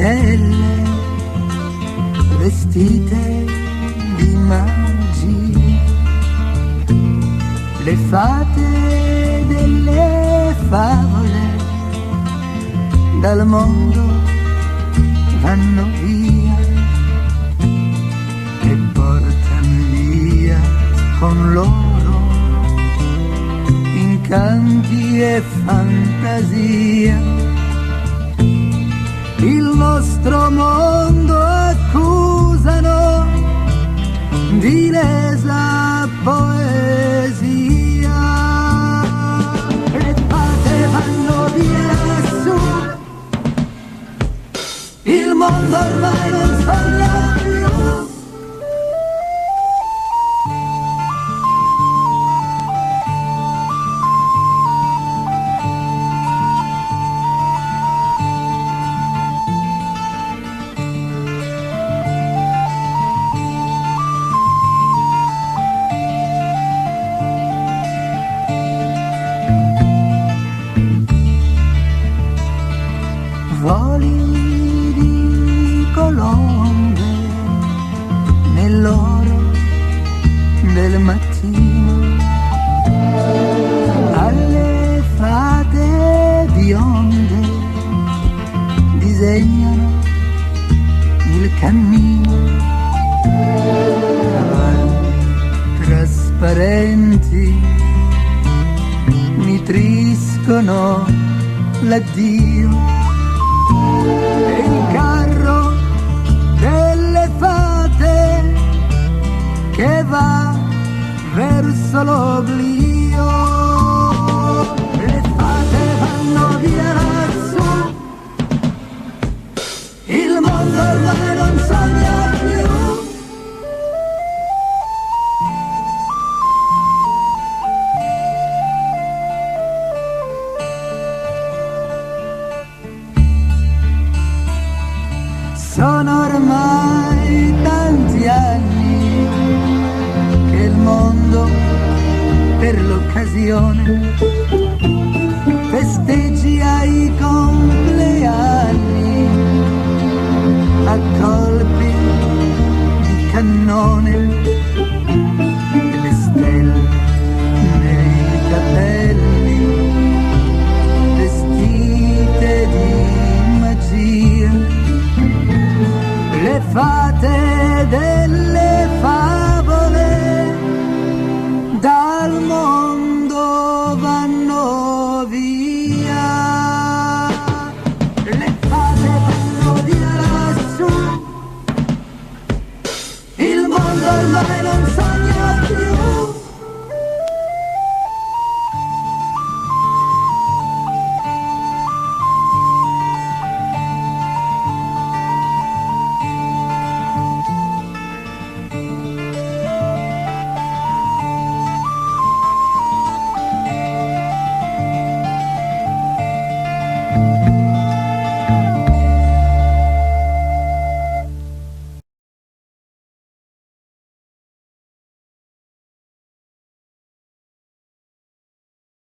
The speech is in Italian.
stelle vestite di magia, le fate delle favole dal mondo vanno via e portano via con loro incanti e fantasia. Il nostro mondo accusano di lesa poesia. Le fate vanno via lassù, il mondo ormai non sogna più. Voli di colombe nell'oro del mattino, alle fate bionde disegnano il cammino, cavalli trasparenti nitriscono l'addio. E il carro delle fate che va verso l'oblio. Le fate vanno via lassù, il mondo ormai non sogna più. Sono ormai tanti anni che il mondo per l'occasione festeggia i compleanni a colpi di cannone e le stelle nei capelli vestite di magia. Le fate